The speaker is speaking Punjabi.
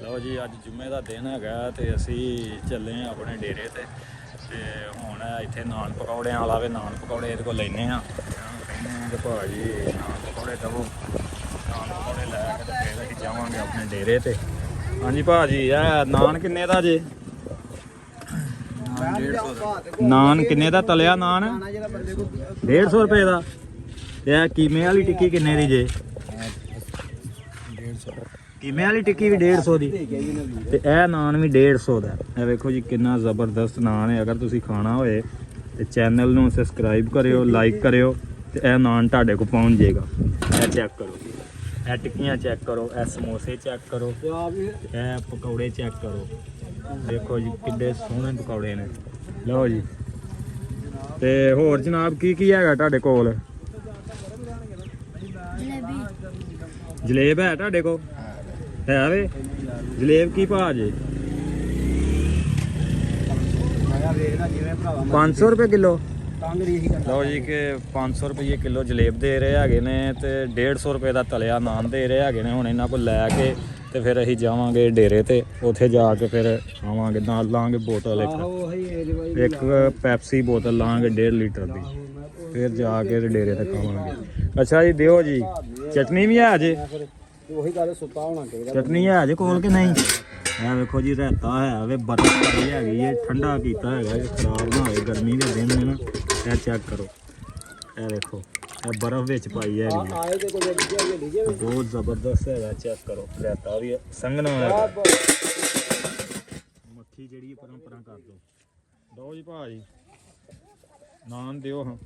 ਲਓ ਜੀ ਅੱਜ ਜੁਮੇ ਦਾ ਦਿਨ ਹੈਗਾ ਤੇ ਅਸੀਂ ਚੱਲੇ ਆ ਆਪਣੇ ਡੇਰੇ ਤੇ ਹੁਣ ਇੱਥੇ ਨਾਨ ਪਕੌੜਿਆਂ ਵਾਲਾ ਵੇ ਨਾਨ ਪਕੌੜੇ ਇਹਦੇ ਕੋਲ ਲੈਨੇ ਆ ਕਹਿੰਦੇ ਆ ਕਿ ਭਾਜੀ ਨਾਨ ਪਕੌੜੇ ਦਵੋ ਨਾਨ ਪਕੌੜੇ ਲੈ ਕੇ ਤੇ ਫਿਰ ਅਸੀਂ ਜਾਵਾਂਗੇ ਆਪਣੇ ਡੇਰੇ ਤੇ। ਹਾਂਜੀ ਭਾਜੀ ਇਹ ਨਾਨ ਕਿੰਨੇ ਦਾ ਜੇ? ਨਾਨ ਕਿੰਨੇ ਦਾ ਤਲਿਆ ਨਾਨ? 150 ਰੁਪਏ ਦਾ। ਤੇ ਇਹ ਕੀਮੇ ਵਾਲੀ ਟਿੱਕੀ ਕਿੰਨੇ ਦੀ ਜੇ? ਕੀਮੇ ਵਾਲੀ ਟਿੱਕੀ ਵੀ 150 ਦੀ ਤੇ ਇਹ ਨਾਨ ਵੀ 150 ਦਾ। ਇਹ ਵੇਖੋ ਜੀ ਕਿੰਨਾ ਜ਼ਬਰਦਸਤ ਨਾਨ ਹੈ। ਅਗਰ ਤੁਸੀਂ ਖਾਣਾ ਹੋਏ ਤੇ ਚੈਨਲ ਨੂੰ ਸਬਸਕ੍ਰਾਈਬ ਕਰਿਓ, ਲਾਈਕ ਕਰਿਓ ਤੇ ਇਹ ਨਾਨ ਤੁਹਾਡੇ ਕੋਲ ਪਹੁੰਚ ਜਾਏਗਾ। ਇਹ ਚੈੱਕ ਕਰੋ, ਇਹ ਟਿੱਕੀਆਂ ਚੈੱਕ ਕਰੋ, ਇਹ ਸਮੋਸੇ ਚੈੱਕ ਕਰੋ, ਇਹ ਪਕੌੜੇ ਚੈੱਕ ਕਰੋ। ਦੇਖੋ ਜੀ ਕਿੱਡੇ ਸੋਹਣੇ ਪਕੌੜੇ ਨੇ। ਲਓ ਜੀ ਤੇ ਹੋਰ ਜਨਾਬ ਕੀ ਕੀ ਹੈਗਾ ਤੁਹਾਡੇ ਕੋਲ? ਜਲੇਬ ਹੈ ਤੁਹਾਡੇ ਕੋਲ? ਹੈ ਵੇ ਜਲੇਬ ਕੀ ਭਾਅ ਜੇ? 500 ਰੁਪਏ ਕਿਲੋ। ਲਓ ਜੀ ਕਿ 500 ਰੁਪਏ ਕਿਲੋ ਜਲੇਬ ਦੇ ਰਹੇ ਹੈਗੇ ਨੇ ਤੇ 150 ਰੁਪਏ ਦਾ ਤਲਿਆ ਨਾਨ ਦੇ ਰਹੇ ਹੈਗੇ ਨੇ। ਹੁਣ ਇਹਨਾਂ ਕੋਲ ਲੈ ਕੇ ਤੇ ਫਿਰ ਅਸੀਂ ਜਾਵਾਂਗੇ ਡੇਰੇ ਤੇ, ਉੱਥੇ ਜਾ ਕੇ ਫਿਰ ਆਵਾਂਗੇ। ਨਾਲ ਲਾਂਗੇ ਬੋਤਲ ਇੱਕ ਪੈਪਸੀ ਬੋਤਲ ਲਾਂਗੇ 1.5 ਲੀਟਰ ਦੀ, ਫਿਰ ਜਾ ਕੇ ਡੇਰੇ ਤੇ ਖਾਵਾਂਗੇ। ਅੱਛਾ ਜੀ ਦਿਓ ਜੀ। ਚਟਨੀ ਵੀ ਹੈ ਜੇ? ਉਹੀ ਗੱਲ ਸੁੱਤਾ ਹੋਣਾ ਚਾਹੀਦਾ। ਚਟਨੀ ਹੈ ਜੇ ਕੋਲ ਕਿ ਨਹੀਂ? ਇਹ ਵੇਖੋ ਜੀ ਰਾਇਤਾ ਹੈ ਵੇ, ਬਰਫ ਪਾਈ ਹੈਗੀ ਹੈ, ਠੰਡਾ ਕੀਤਾ ਹੈਗਾ, ਇਹ ਖਰਾਬ ਨਾ ਹੋਵੇ ਗਰਮੀ ਦੇ ਦਿਨ ਨੇ ਨਾ। ਇਹ ਚੈੱਕ ਕਰੋ, ਇਹ ਵੇਖੋ ਇਹ ਬਰਫ ਵਿੱਚ ਪਾਈ ਹੈਗੀ ਹੈ, ਬਹੁਤ ਜ਼ਬਰਦਸਤ ਹੈਗਾ। ਚੈੱਕ ਕਰੋ ਰਾਇਤਾ ਵੀ ਸੰਘਣਾ ਹੈਗਾ। ਮੱਖੀ ਜਿਹੜੀ ਪਰਾਂ ਪਰਾਂ ਕਰ ਦਿਓ। ਦਿਓ ਜੀ ਭਾਅ ਜੀ ਨਾਨ ਦਿਓ ਹਾਂ।